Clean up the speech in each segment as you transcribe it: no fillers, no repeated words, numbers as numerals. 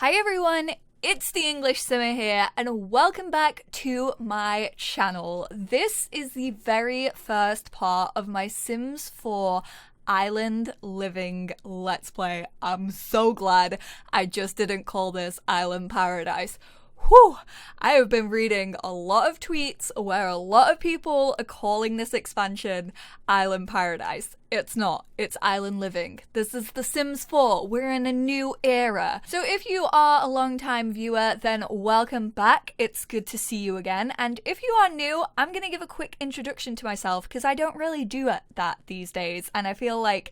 Hi everyone, it's the EnglishSimmer here and welcome back to my channel. This is the very first part of my Sims 4 Island Living Let's Play. I'm so glad I just didn't call this Island Paradise. Whew! I have been reading a lot of tweets where a lot of people are calling this expansion Island Paradise. It's not. It's Island Living. This is The Sims 4. We're in a new era. So if you are a long-time viewer, then welcome back. It's good to see you again. And if you are new, I'm going to give a quick introduction to myself because I don't really do that these days. And I feel like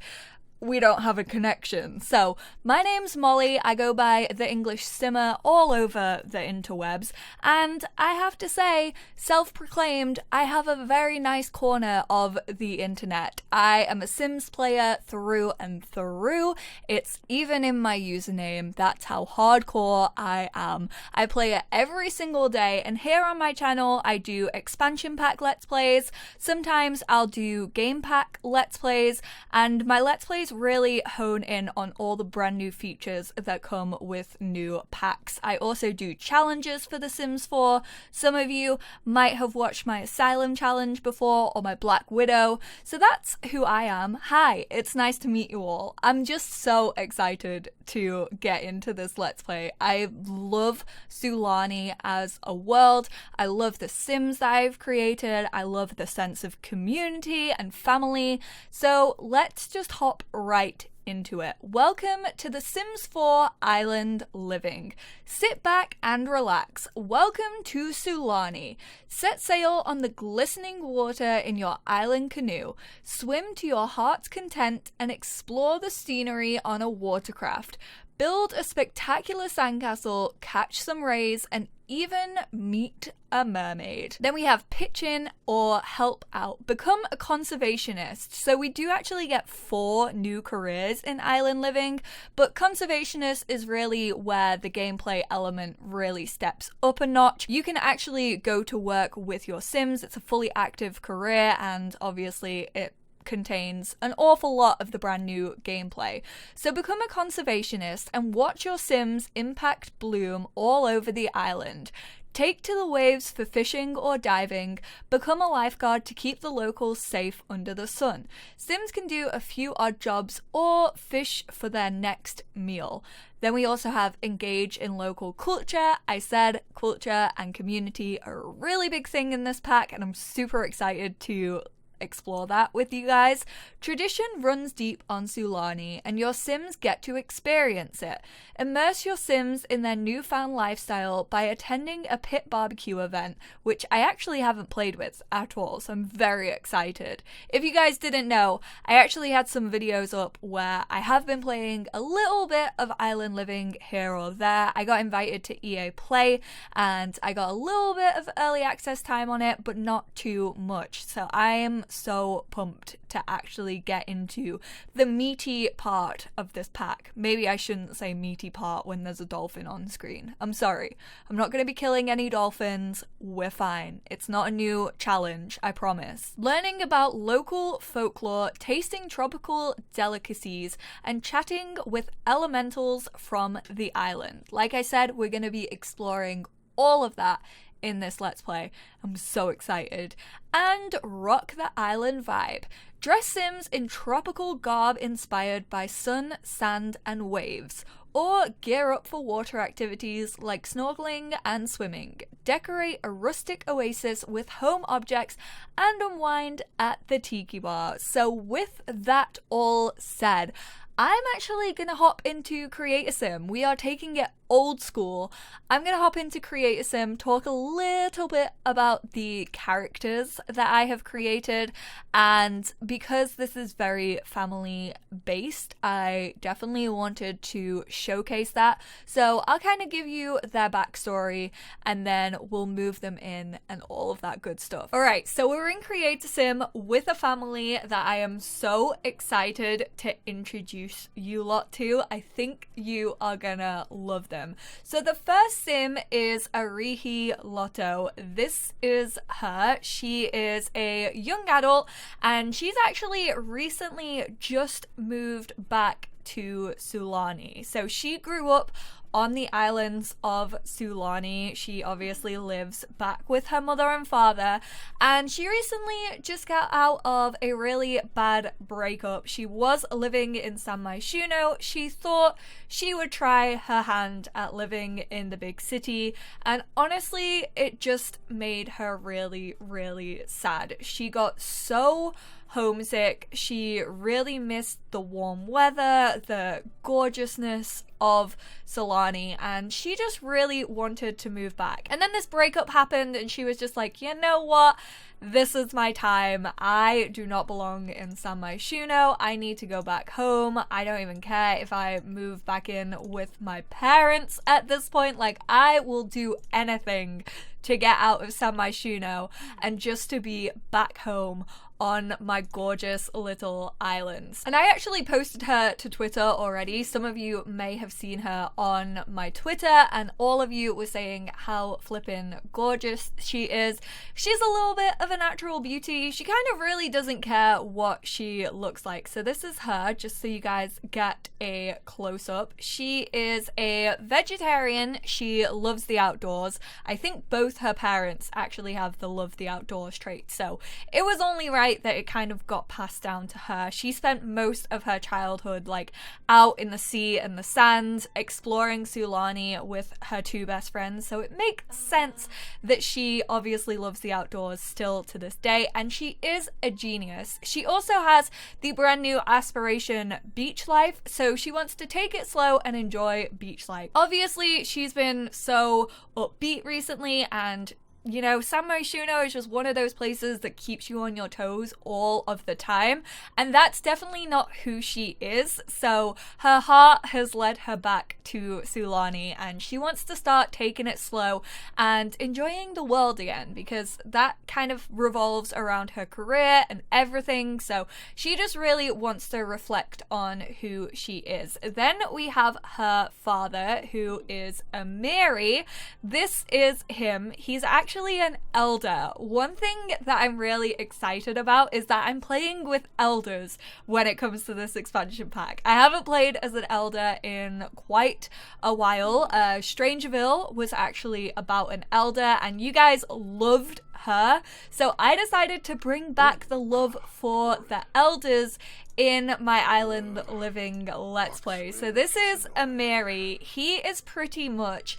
we don't have a connection. So, my name's Molly, I go by the EnglishSimmer all over the interwebs, and I have to say, self-proclaimed, I have a very nice corner of the internet. I am a Sims player through and through. It's even in my username. That's how hardcore I am. I play it every single day, and here on my channel, I do expansion pack Let's Plays. Sometimes I'll do game pack Let's Plays, and my Let's Plays really hone in on all the brand new features that come with new packs. I also do challenges for The Sims 4. Some of you might have watched my Asylum challenge before or my Black Widow. So that's who I am. Hi, it's nice to meet you all. I'm just so excited to get into this Let's Play. I love Sulani as a world. I love the Sims that I've created. I love the sense of community and family. So let's just hop right into it. Welcome to The Sims 4 Island Living. Sit back and relax. Welcome to Sulani. Set sail on the glistening water in your island canoe. Swim to your heart's content and explore the scenery on a watercraft. Build a spectacular sandcastle, catch some rays, and even meet a mermaid. Then we have pitch in or help out. Become a conservationist. So we do actually get 4 new careers in Island Living, but conservationist is really where the gameplay element really steps up a notch. You can actually go to work with your Sims. It's a fully active career, and obviously it contains an awful lot of the brand new gameplay. So become a conservationist and watch your Sims impact bloom all over the island. Take to the waves for fishing or diving. Become a lifeguard to keep the locals safe under the sun. Sims can do a few odd jobs or fish for their next meal. Then we also have engage in local culture. I said culture and community are a really big thing in this pack, and I'm super excited to explore that with you guys. Tradition runs deep on Sulani, and your Sims get to experience it. Immerse your Sims in their newfound lifestyle by attending a pit barbecue event, which I actually haven't played with at all, so I'm very excited. If you guys didn't know, I actually had some videos up where I have been playing a little bit of Island Living here or there. I got invited to EA Play, and I got a little bit of early access time on it, but not too much. So I am so pumped to actually get into the meaty part of this pack. Maybe I shouldn't say meaty part when there's a dolphin on screen. I'm sorry. I'm not going to be killing any dolphins. We're fine. It's not a new challenge, I promise. Learning about local folklore, tasting tropical delicacies, and chatting with elementals from the island. Like I said, we're going to be exploring all of that in this Let's Play. I'm so excited. And rock the island vibe. Dress Sims in tropical garb inspired by sun, sand, and waves. Or gear up for water activities like snorkeling and swimming. Decorate a rustic oasis with home objects and unwind at the tiki bar. So with that all said, I'm actually going to hop into Create a Sim. We are taking it old school. I'm going to hop into Create a Sim, talk a little bit about the characters that I have created, and because this is very family based, I definitely wanted to showcase that. So I'll kind of give you their backstory and then we'll move them in and all of that good stuff. Alright, so we're in Create a Sim with a family that I am so excited to introduce you lot to. I think you are gonna love them. So the first Sim is Arihi Lotto. This is her. She is a young adult and she's actually recently just moved back to Sulani. So she grew up on the islands of Sulani. She obviously lives back with her mother and father, and she recently just got out of a really bad breakup. She was living in San Myshuno. She thought she would try her hand at living in the big city, and honestly, it just made her really, really sad. She got so homesick. She really missed the warm weather, the gorgeousness of Sulani, and she just really wanted to move back. And then this breakup happened, and she was just like, you know what? This is my time. I do not belong in San Myshuno. I need to go back home. I don't even care if I move back in with my parents at this point. Like, I will do anything to get out of San Myshuno and just to be back home on my gorgeous little islands. And I actually posted her to Twitter already. Some of you may have seen her on my Twitter, and all of you were saying how flippin' gorgeous she is. She's a little bit of a natural beauty. She kind of really doesn't care what she looks like. So this is her, just so you guys get a close-up. She is a vegetarian. She loves the outdoors. I think both her parents actually have the love the outdoors trait, so it was only right that it kind of got passed down to her. She spent most of her childhood like out in the sea and the sand exploring Sulani with her two best friends, so it makes sense that she obviously loves the outdoors still to this day, and she is a genius. She also has the brand new aspiration beach life, so she wants to take it slow and enjoy beach life. Obviously, she's been so upbeat recently, and you know, San Myshuno is just one of those places that keeps you on your toes all of the time, and that's definitely not who she is. So her heart has led her back to Sulani, and she wants to start taking it slow and enjoying the world again, because that kind of revolves around her career and everything. So she just really wants to reflect on who she is. Then we have her father, who is Amiri. This is him. He's actually an elder. One thing that I'm really excited about is that I'm playing with elders when it comes to this expansion pack. I haven't played as an elder in quite a while. Strangerville was actually about an elder, and you guys loved her, so I decided to bring back the love for the elders in my island living let's play. So this is Amiri. He is pretty much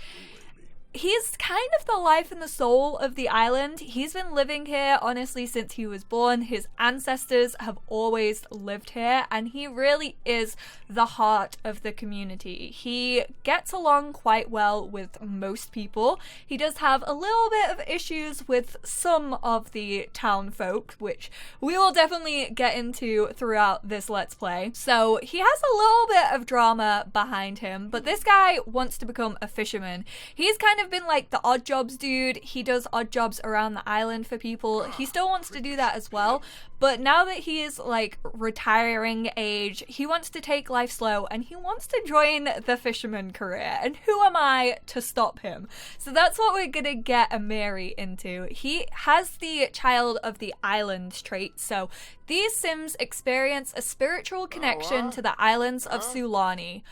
he's kind of the life and the soul of the island. He's been living here, honestly, since he was born. His ancestors have always lived here, and he really is the heart of the community. He gets along quite well with most people. He does have a little bit of issues with some of the town folk, which we will definitely get into throughout this Let's Play. So he has a little bit of drama behind him, but this guy wants to become a fisherman. He's kind of been like the odd jobs dude. He does odd jobs around the island for people. He still wants to do that as well, but now that he is like retiring age, he wants to take life slow and he wants to join the fisherman career. And who am I to stop him? So that's what we're gonna get Amiri into. He has the child of the island trait, so these Sims experience a spiritual connection to the islands of Sulani.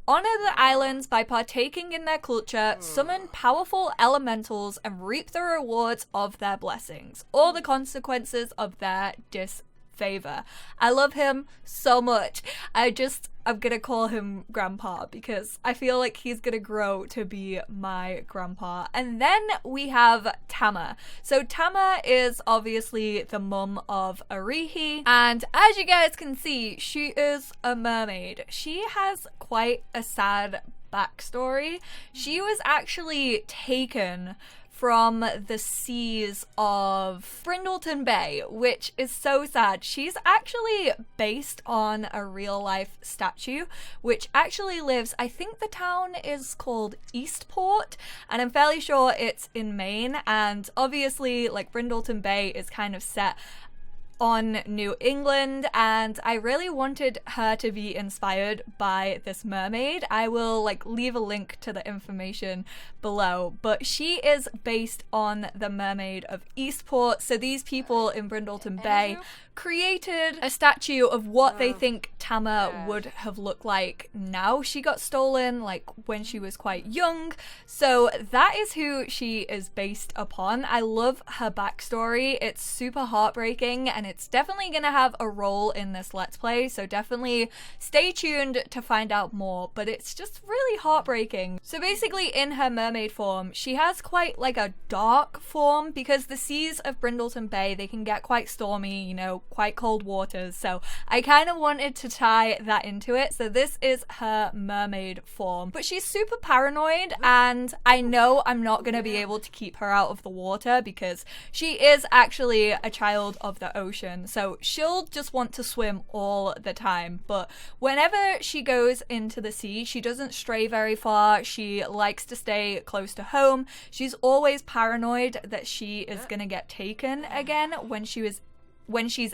Honor the islands by partaking in their culture, summon powerful elementals, and reap the rewards of their blessings, or the consequences of their disfavor. I love him so much. I'm gonna call him Grandpa because I feel like he's gonna grow to be my grandpa. And then we have Tama. So Tama is obviously the mum of Arihi, and as you guys can see, she is a mermaid. She has quite a sad backstory. She was actually taken from the seas of Brindleton Bay, which is so sad. She's actually based on a real life statue, which actually lives, I think the town is called Eastport, and I'm fairly sure it's in Maine, and obviously like Brindleton Bay is kind of set on New England, and I really wanted her to be inspired by this mermaid. I will like leave a link to the information below, but she is based on the mermaid of Eastport. So these people in Brindleton Bay created a statue of what they think Tama would have looked like now she got stolen, like when she was quite young. So that is who she is based upon. I love her backstory. It's super heartbreaking, and it's definitely gonna have a role in this Let's Play, so definitely stay tuned to find out more, but it's just really heartbreaking. So basically in her mermaid form, she has quite like a dark form because the seas of Brindleton Bay, they can get quite stormy, you know, quite cold waters, so I kind of wanted to tie that into it. So this is her mermaid form, but she's super paranoid, and I know I'm not going to be able to keep her out of the water because she is actually a child of the ocean, so she'll just want to swim all the time. But whenever she goes into the sea, she doesn't stray very far. She likes to stay close to home. She's always paranoid that she is going to get taken again when she's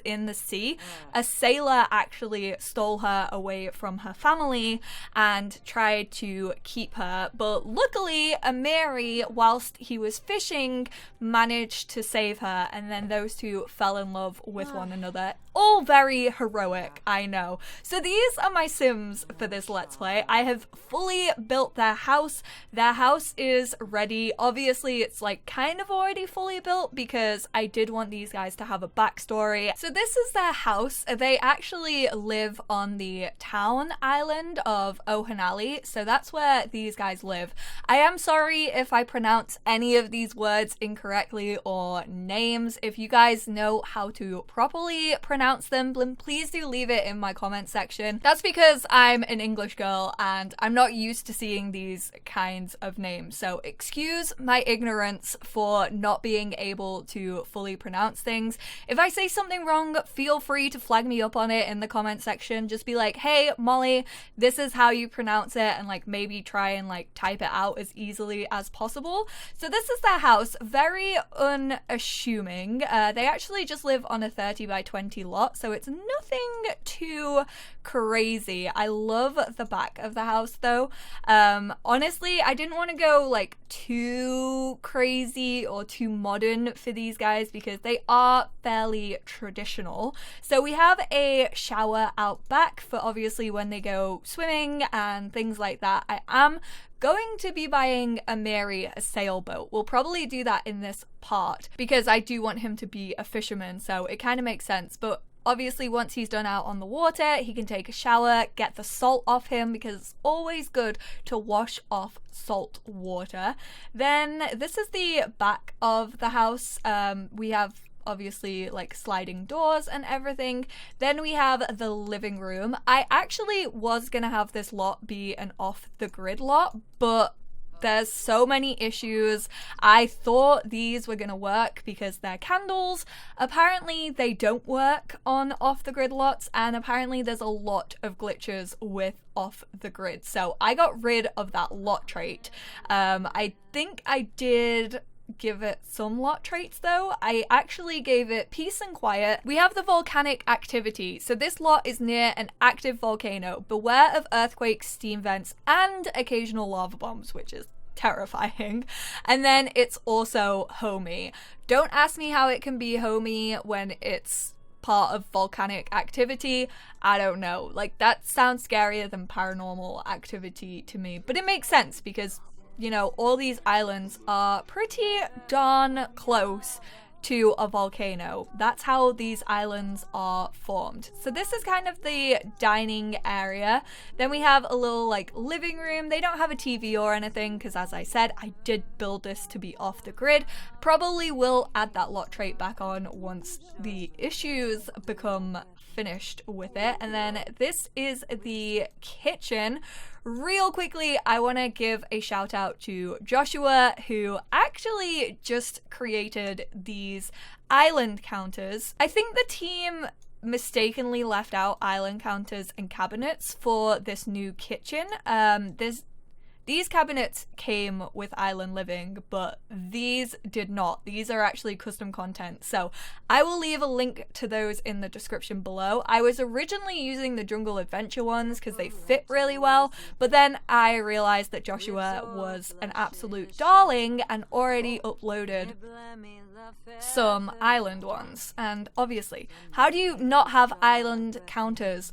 in the sea. A sailor actually stole her away from her family and tried to keep her, but luckily Amiri, whilst he was fishing, managed to save her, and then those two fell in love with one another. All very heroic, I know. So these are my Sims for this Let's Play. I have fully built their house. Their house is ready. Obviously, it's like kind of already fully built because I did want these guys to have a backstory. So this is their house. They actually live on the town island of Ohanali, so that's where these guys live. I am sorry if I pronounce any of these words incorrectly or names. If you guys know how to properly pronounce them, please do leave it in my comment section. That's because I'm an English girl and I'm not used to seeing these kinds of names, so excuse my ignorance for not being able to fully pronounce things. If I say something wrong, feel free to flag me up on it in the comment section. Just be like, hey Molly, this is how you pronounce it, and like maybe try and like type it out as easily as possible. So this is their house, very unassuming. They actually just live on a 30 by 20 lot, so it's nothing too crazy. I love the back of the house though. Honestly, I didn't want to go like too crazy or too modern for these guys because they are fairly traditional. So we have a shower out back for obviously when they go swimming and things like that. I am going to be buying Amiri a sailboat. We'll probably do that in this part because I do want him to be a fisherman, so it kind of makes sense. But obviously once he's done out on the water, he can take a shower, get the salt off him because it's always good to wash off salt water. Then this is the back of the house. We have obviously like sliding doors and everything. Then we have the living room. I actually was gonna have this lot be an off the grid lot, but there's so many issues. I thought these were gonna work because they're candles. Apparently they don't work on off the grid lots, and apparently there's a lot of glitches with off the grid, so I got rid of that lot trait. I think I did give it some lot traits though. I actually gave it peace and quiet. We have the volcanic activity, so this lot is near an active volcano. Beware of earthquakes, steam vents, and occasional lava bombs, which is terrifying. And then it's also homey. Don't ask me how it can be homey when it's part of volcanic activity. I don't know, like that sounds scarier than paranormal activity to me, but it makes sense because, you know, all these islands are pretty darn close to a volcano. That's how these islands are formed. So this is kind of the dining area. Then we have a little like living room. They don't have a TV or anything because, as I said, I did build this to be off the grid. Probably will add that lot trait back on once the issues become finished with it. And then this is the kitchen. Real quickly, I want to give a shout out to Joshua, who actually just created these island counters. I think the team mistakenly left out island counters and cabinets for this new kitchen. These cabinets came with Island Living, but these did not. These are actually custom content. So I will leave a link to those in the description below. I was originally using the Jungle Adventure ones because they fit really well, but then I realized that Joshua was an absolute darling and already uploaded some island ones. And obviously, how do you not have island counters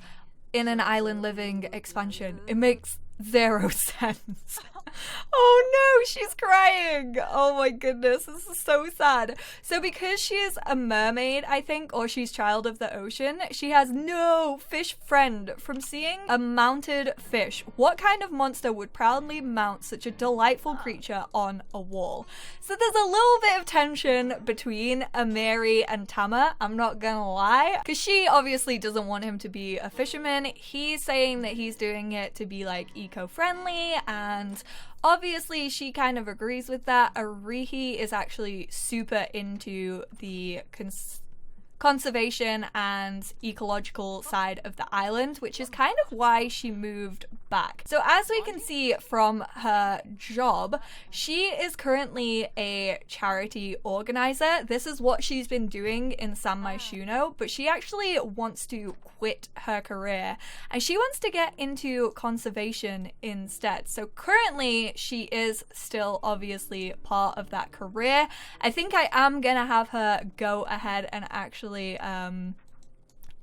in an Island Living expansion? It makes zero sense. Oh no, she's crying. Oh my goodness, this is so sad. So because she is a mermaid, I think, or she's child of the ocean, she has no fish friend. From seeing a mounted fish, what kind of monster would proudly mount such a delightful creature on a wall? So there's a little bit of tension between Amiri and Tama, I'm not gonna lie, because she obviously doesn't want him to be a fisherman. He's saying that he's doing it to be like eco-friendly, and obviously she kind of agrees with that. Arihi is actually super into the conservation and ecological side of the island, which is kind of why she moved back. So as we can see from her job, she is currently a charity organizer. This is what she's been doing in San Myshuno, but she actually wants to quit her career and she wants to get into conservation instead. So currently she is still obviously part of that career. I think I am gonna have her go ahead and actually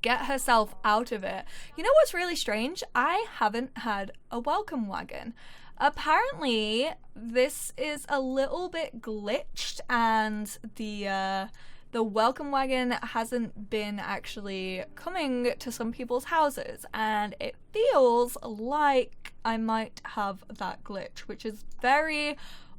get herself out of it. You know what's really strange? I haven't had a welcome wagon. Apparently this is a little bit glitched and the welcome wagon hasn't been actually coming to some people's houses, and it feels like I might have that glitch, which is very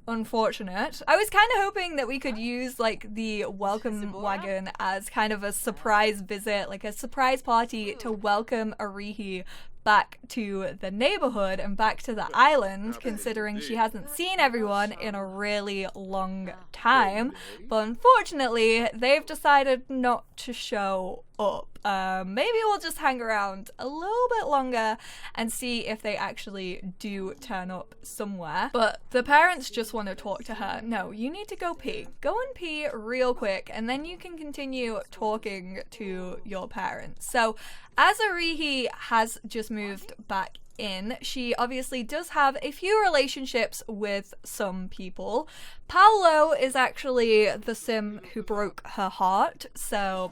unfortunate. I was kind of hoping that we could use like the welcome wagon as kind of a surprise visit, like a surprise party to welcome Arihi back to the neighborhood and back to the island, considering she hasn't seen everyone in a really long time. But unfortunately, they've decided not to show up. Maybe we'll just hang around a little bit longer and see if they actually do turn up somewhere. But the parents just want to talk to her. No, you need to go pee. Go and pee real quick, and then you can continue talking to your parents. So as Arihi has just moved back in, she obviously does have a few relationships with some people. Paolo is actually the sim who broke her heart, so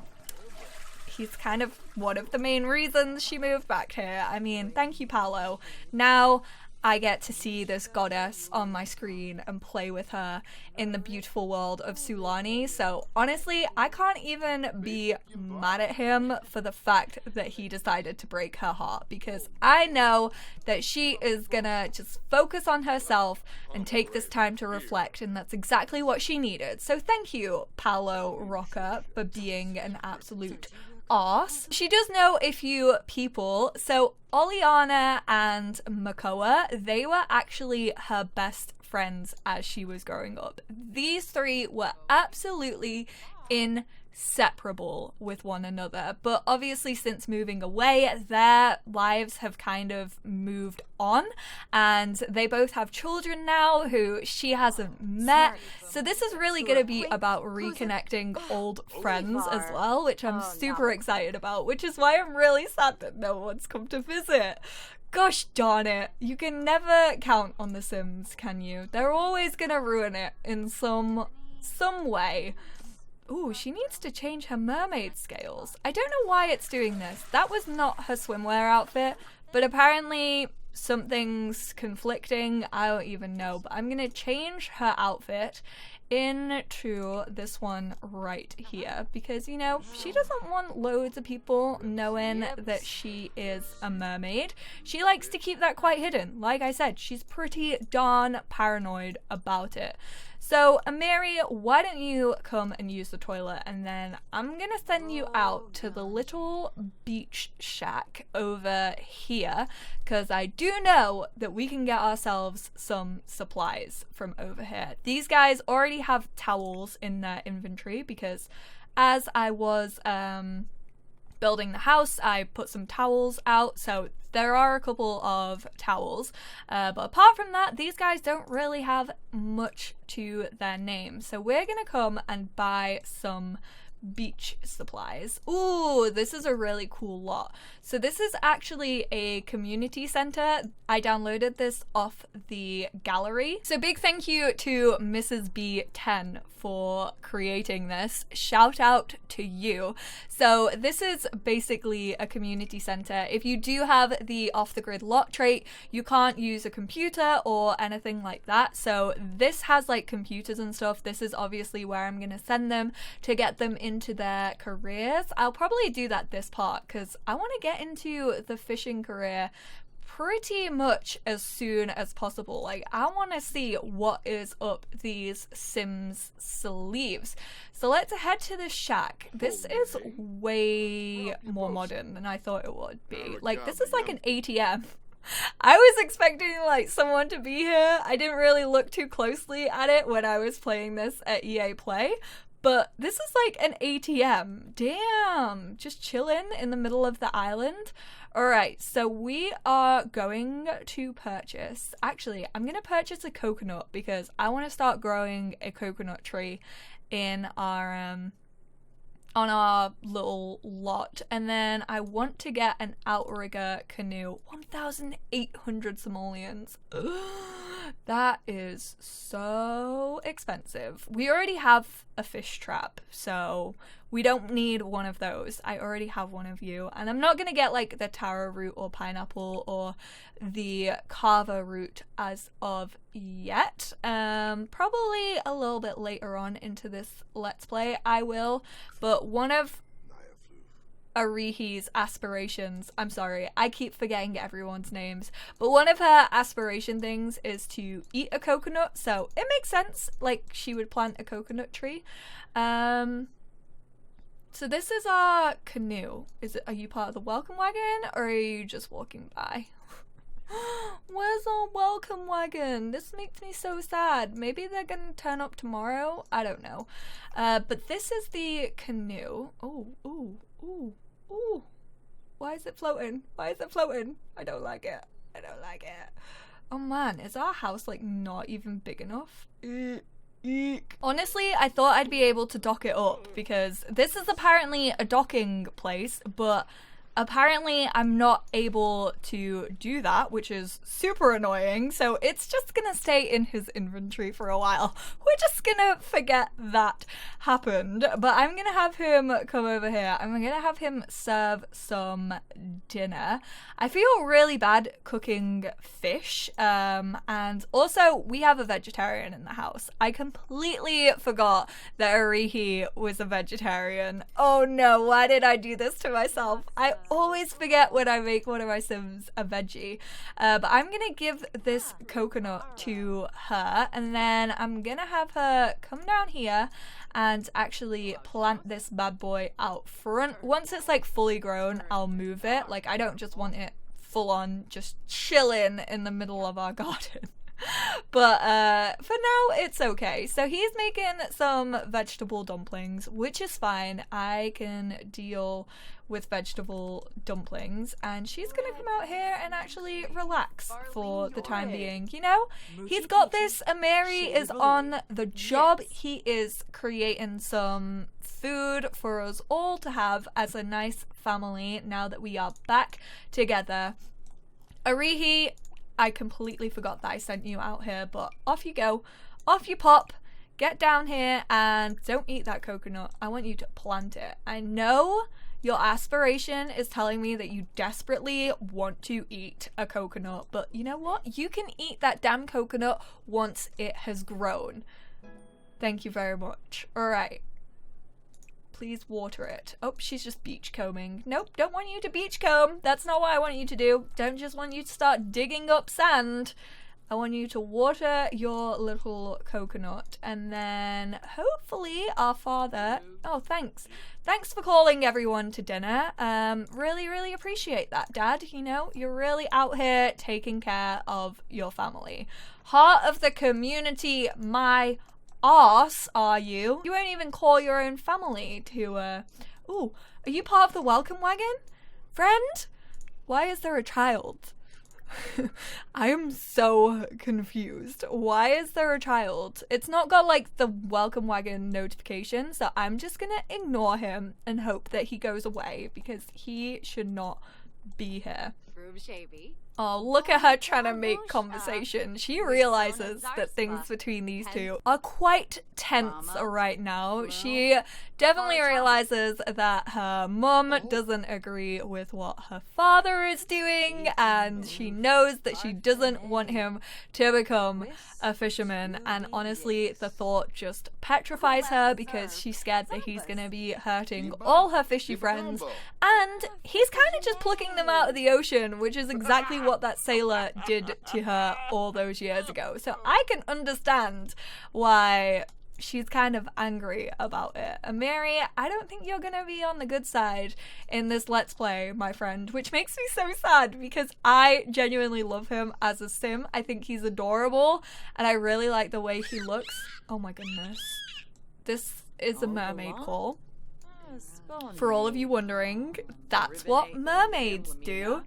he's kind of one of the main reasons she moved back here. I mean, thank you, Paolo. Now I get to see this goddess on my screen and play with her in the beautiful world of Sulani. So honestly, I can't even be mad at him for the fact that he decided to break her heart, because I know that she is gonna just focus on herself and take this time to reflect, and that's exactly what she needed. So thank you, Paolo Rocca, for being an absolute arse. She does know a few people. So Oliana and Makoa, they were actually her best friends as she was growing up. These three were absolutely inseparable with one another, but obviously since moving away, their lives have kind of moved on, and they both have children now who she hasn't met. So this is really going to be about reconnecting old friends as well, which I'm super excited about, which is why I'm really sad that no one's come to visit. Gosh darn it. You can never count on The Sims, can you? They're always going to ruin it in some way. Ooh, she needs to change her mermaid scales. I don't know why it's doing this. That was not her swimwear outfit, but apparently something's conflicting. I don't even know, but I'm gonna change her outfit into this one right here, because, you know, she doesn't want loads of people knowing that she is a mermaid. She likes to keep that quite hidden. Like I said, she's pretty darn paranoid about it. So, Amiri, why don't you come and use the toilet, and then I'm gonna send you out to the little beach shack over here, because I do know that we can get ourselves some supplies from over here. These guys already have towels in their inventory, because as I was building the house, I put some towels out, so there are a couple of towels, but apart from that, these guys don't really have much to their name. So we're gonna come and buy some beach supplies. Ooh, this is a really cool lot. So this is actually a community center. I downloaded this off the gallery. So big thank you to Mrs. B10 for creating this. Shout out to you. So this is basically a community center. If you do have the off-the-grid lot trait, you can't use a computer or anything like that. So this has like computers and stuff. This is obviously where I'm gonna send them to get them into their careers. I'll probably do that this part because I want to get into the fishing career pretty much as soon as possible. Like, I want to see what is up these Sims sleeves. So let's head to the shack. This is way more modern than I thought it would be. Like, this is like an ATM. I was expecting like someone to be here. I didn't really look too closely at it when I was playing this at EA Play, but this is like an ATM. Damn, just chilling in the middle of the island. Alright, so we are going to purchase, actually, I'm going to purchase a coconut because I want to start growing a coconut tree in our, on our little lot. And then I want to get an outrigger canoe. 1,800 simoleons. That is so expensive. We already have a fish trap, so we don't need one of those. I already have one of you. And I'm not going to get like the taro root or pineapple or the kava root as of yet. Probably a little bit later on into this Let's Play I will. But one of Arihi's aspirations, I'm sorry, I keep forgetting everyone's names, but one of her aspiration things is to eat a coconut, so it makes sense, like she would plant a coconut tree. So this is our canoe. Are you part of the welcome wagon, or are you just walking by? Where's our welcome wagon? This makes me so sad. Maybe they're gonna turn up tomorrow? I don't know. But this is the canoe. Oh, ooh, ooh, ooh. Why is it floating? Why is it floating? I don't like it. I don't like it. Oh man, is our house like not even big enough? Eek. Honestly, I thought I'd be able to dock it up because this is apparently a docking place, but apparently I'm not able to do that, which is super annoying, so it's just gonna stay in his inventory for a while. We're just gonna forget that happened, but I'm gonna have him come over here. I'm gonna have him serve some dinner. I feel really bad cooking fish, and also we have a vegetarian in the house. I completely forgot that Arihi was a vegetarian. Oh no, why did I do this to myself? I always forget when I make one of my Sims a veggie. But I'm gonna give this coconut to her, and then I'm gonna have her come down here and actually plant this bad boy out front. Once it's like fully grown, I'll move it. Like, I don't just want it full on just chilling in the middle of our garden. But for now it's okay. So he's making some vegetable dumplings, which is fine. I can deal with vegetable dumplings, and she's gonna come out here and actually relax for the time being. You know, he's got this. Ameri is on the job. He is creating some food for us all to have as a nice family now that we are back together. Arihi, I completely forgot that I sent you out here, but off you go. Off you pop. Get down here and don't eat that coconut. I want you to plant it. I know your aspiration is telling me that you desperately want to eat a coconut, but you know what? You can eat that damn coconut once it has grown. Thank you very much. All right. Please water it. Oh, she's just beachcombing. Nope, don't want you to beachcomb. That's not what I want you to do. Don't just want you to start digging up sand. I want you to water your little coconut, and then hopefully our father... Oh, thanks. Thanks for calling everyone to dinner. Really, really appreciate that, Dad. You know, you're really out here taking care of your family. Heart of the community, my arse, are you? You won't even call your own family to, Ooh, Are you part of the welcome wagon? Friend? Why is there a child? I am so confused. Why is there a child? It's not got like the welcome wagon notification, so I'm just gonna ignore him and hope that he goes away because he should not be here. Oh, look at her trying to make conversation. She realizes that things between these two are quite tense right now. She definitely realizes that her mum doesn't agree with what her father is doing, and she knows that she doesn't want him to become a fisherman. And honestly, the thought just petrifies her because she's scared that he's gonna be hurting all her fishy friends, and he's kind of just plucking them out of the ocean, which is exactly what that sailor did to her all those years ago. So I can understand why she's kind of angry about it. And Mary, I don't think you're gonna be on the good side in this Let's Play, my friend, which makes me so sad because I genuinely love him as a sim. I think he's adorable and I really like the way he looks. Oh my goodness. This is a mermaid call. For all of you wondering, that's what mermaids do.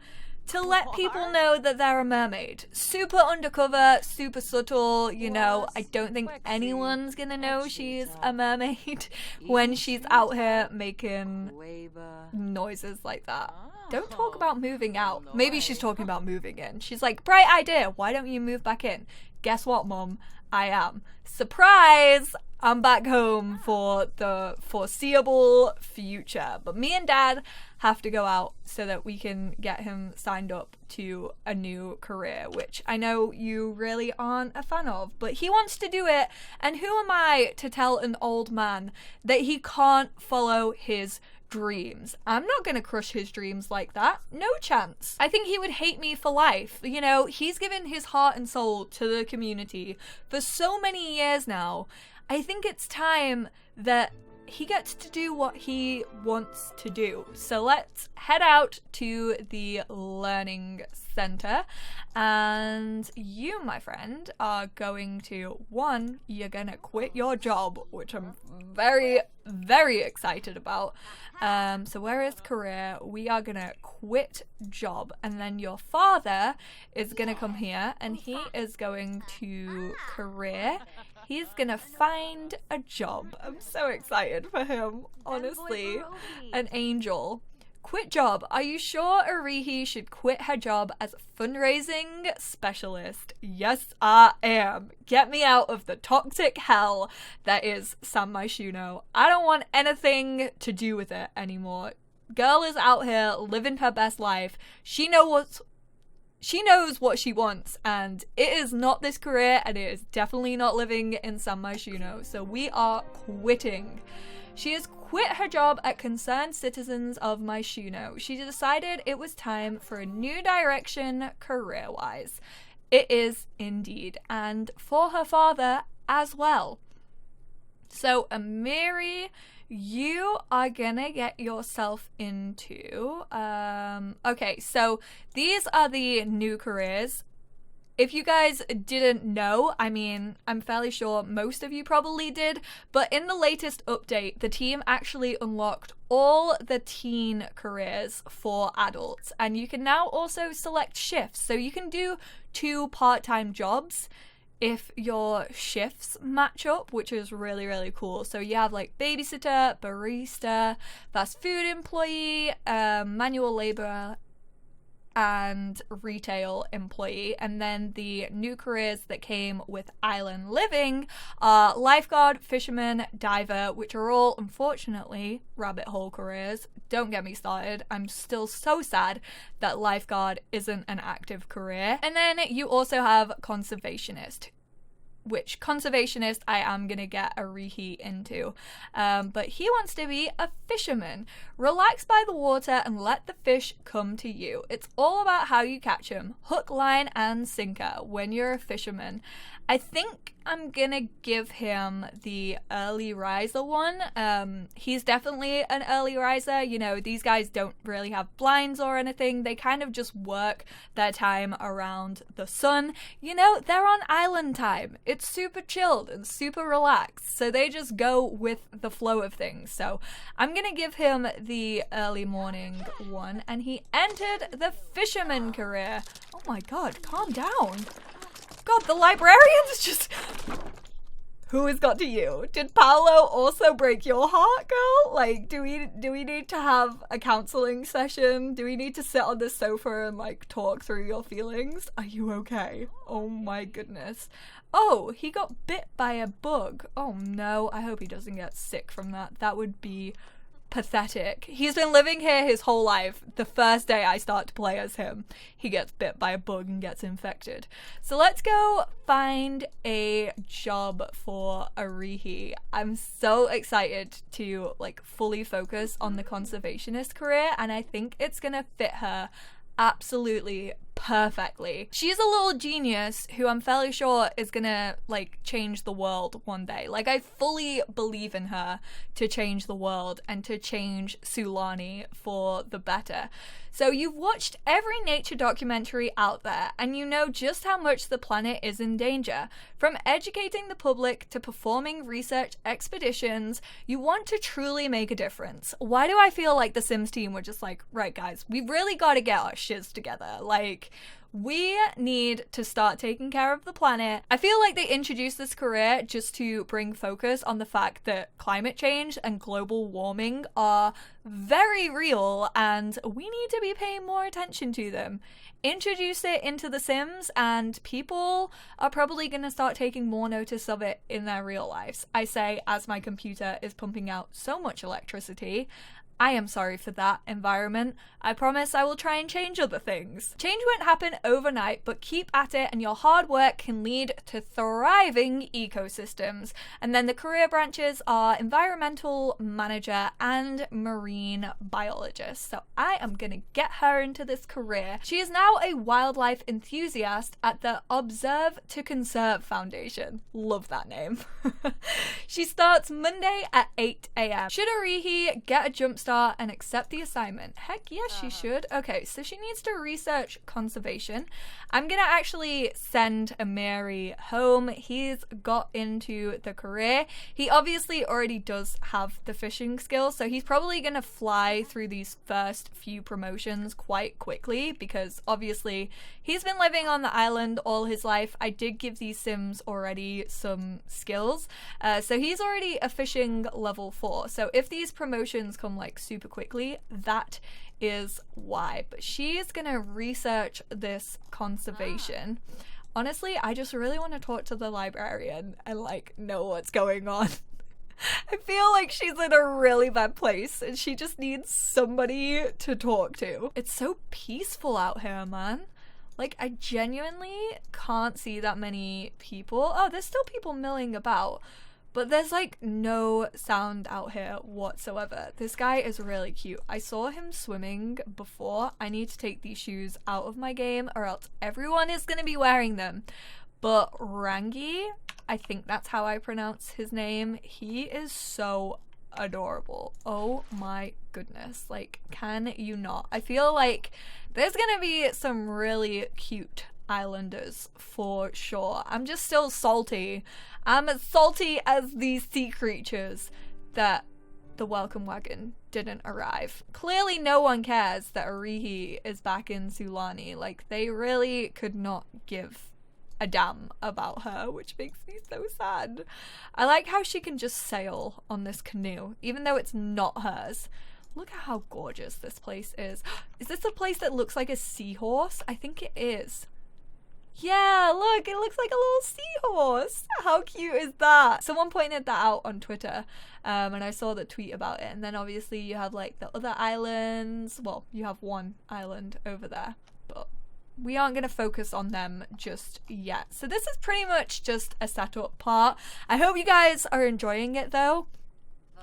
To let people know that they're a mermaid. Super undercover, super subtle, you know. I don't think anyone's gonna know she's a mermaid when she's out here making noises like that. Don't talk about moving out. Maybe she's talking about moving in. She's like, bright idea, why don't you move back in? Guess what, Mum? I am. Surprise! I'm back home for the foreseeable future. But me and Dad have to go out so that we can get him signed up to a new career, which I know you really aren't a fan of, but he wants to do it. And who am I to tell an old man that he can't follow his dreams? I'm not gonna crush his dreams like that. No chance. I think he would hate me for life. You know, he's given his heart and soul to the community for so many years now. I think it's time that he gets to do what he wants to do. So let's head out to the learning center, and you, my friend, are going to, one, you're gonna quit your job, which I'm very, very excited about. So where is career? We are gonna quit job, and then your father is gonna come here and he is going to career. He's gonna find a job. I'm so excited for him, honestly. An angel. Quit job. Are you sure Arihi should quit her job as a fundraising specialist? Yes, I am. Get me out of the toxic hell that is San Myshuno. I don't want anything to do with it anymore. Girl is out here living her best life. She knows what she wants, and it is not this career, and it is definitely not living in San Myshuno, so we are quitting. She has quit her job at Concerned Citizens of Myshuno. She decided it was time for a new direction career-wise. It is indeed, and for her father as well. So, Amiri, you are gonna get yourself into, okay, so these are the new careers. If you guys didn't know, I mean, I'm fairly sure most of you probably did, but in the latest update, the team actually unlocked all the teen careers for adults, and you can now also select shifts, so you can do 2 part-time jobs if your shifts match up, which is really, really cool. So you have like babysitter, barista, fast food employee, manual laborer, and retail employee. And then the new careers that came with island living are lifeguard, fisherman, diver, which are all unfortunately rabbit hole careers. Don't get me started. I'm still so sad that lifeguard isn't an active career. And then you also have conservationist, which conservationist I am gonna get Arihi into. But he wants to be a fisherman. Relax by the water and let the fish come to you. It's all about how you catch them. Hook, line, and sinker when you're a fisherman. I think I'm gonna give him the early riser one. He's definitely an early riser. You know, these guys don't really have blinds or anything. They kind of just work their time around the sun. You know, they're on island time. It's super chilled and super relaxed, so they just go with the flow of things. So I'm gonna give him the early morning one, and he entered the Fisherman career. Oh my god, calm down. God, the librarian's just... Who has got to you? Did Paolo also break your heart, girl? Like, do we need to have a counseling session? Do we need to sit on the sofa and like talk through your feelings? Are you okay? Oh my goodness. Oh, he got bit by a bug. Oh no, I hope he doesn't get sick from that. That would be pathetic. He's been living here his whole life. The first day I start to play as him, he gets bit by a bug and gets infected. So let's go find a job for Arihi. I'm so excited to like fully focus on the conservationist career, and I think it's gonna fit her absolutely perfectly. She's a little genius who I'm fairly sure is gonna like change the world one day. Like, I fully believe in her to change the world and to change Sulani for the better. So you've watched every nature documentary out there, and you know just how much the planet is in danger. From educating the public to performing research expeditions, you want to truly make a difference. Why do I feel like the Sims team were just like, right guys, we've really got to get our shiz together. Like, we need to start taking care of the planet. I feel like they introduced this career just to bring focus on the fact that climate change and global warming are very real, and we need to be paying more attention to them. Introduce it into The Sims and people are probably going to start taking more notice of it in their real lives. I say as my computer is pumping out so much electricity. I am sorry for that, environment. I promise I will try and change other things. Change won't happen overnight, but keep at it and your hard work can lead to thriving ecosystems. And then the career branches are environmental manager and marine biologist. So I am gonna get her into this career. She is now a wildlife enthusiast at the Observe to Conserve Foundation. Love that name. She starts Monday at 8 a.m. Should Arihi get a jump start and accept the assignment? Heck yes, she should. Okay, so she needs to research conservation. I'm gonna actually send Amiri home. He's got into the career. He obviously already does have the fishing skills, so he's probably gonna fly through these first few promotions quite quickly because obviously he's been living on the island all his life. I did give these Sims already some skills, so he's already a fishing level 4. So if these promotions come like super quickly, that is why. But she's gonna research this conservation. Honestly, I just really want to talk to the librarian and like know what's going on. I feel like she's in a really bad place and she just needs somebody to talk to. It's so peaceful out here, man. Like, I genuinely can't see that many people. Oh, there's still people milling about. But there's like no sound out here whatsoever. This guy is really cute. I saw him swimming before. I need to take these shoes out of my game or else everyone is going to be wearing them. But Rangi, I think that's how I pronounce his name. He is so adorable. Oh my goodness. Like, can you not? I feel like there's going to be some really cute islanders for sure. I'm just still salty. I'm as salty as these sea creatures that the welcome wagon didn't arrive. Clearly no one cares that Arihi is back in Sulani. Like, they really could not give a damn about her, which makes me so sad. I like how she can just sail on this canoe, even though it's not hers. Look at how gorgeous this place is. Is this a place that looks like a seahorse? I think it is. Yeah, look, it looks like a little seahorse. How cute is that? Someone pointed that out on Twitter, and I saw the tweet about it. And then obviously you have like the other islands. Well, you have one island over there, but we aren't going to focus on them just yet. So this is pretty much just a setup part. I hope you guys are enjoying it though.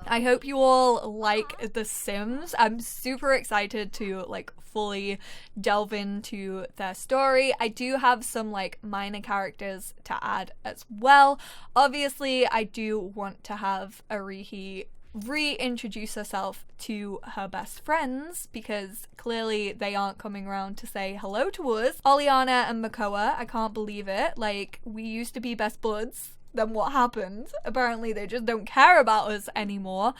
I hope you all like The Sims. I'm super excited to like fully delve into their story. I do have some like minor characters to add as well. Obviously, I do want to have Arihi reintroduce herself to her best friends, because clearly they aren't coming around to say hello to us. Oleana and Makoa, I can't believe it. Like, we used to be best buds. Then what happened? Apparently they just don't care about us anymore.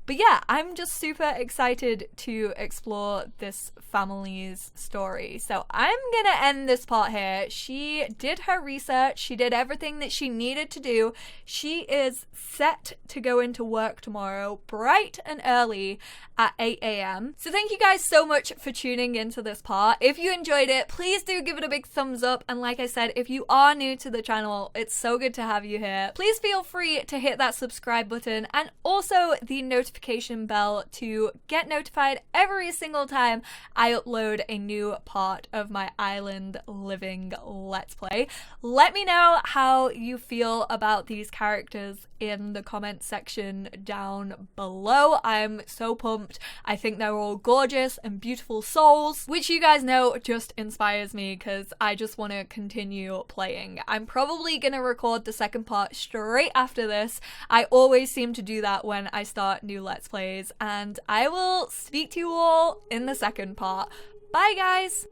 But yeah, I'm just super excited to explore this family's story. So I'm gonna end this part here. She did her research. She did everything that she needed to do. She is set to go into work tomorrow, bright and early at 8 a.m. So thank you guys so much for tuning into this part. If you enjoyed it, please do give it a big thumbs up. And like I said, if you are new to the channel, it's so good to have you here. Please feel free to hit that subscribe button and also the notification bell to get notified every single time I upload a new part of my island living Let's Play. Let me know how you feel about these characters in the comment section down below. I'm so pumped. I think they're all gorgeous and beautiful souls, which you guys know just inspires me because I just want to continue playing. I'm probably gonna record the second part straight after this. I always seem to do that when I start new Let's Plays, and I will speak to you all in the second part. Bye guys!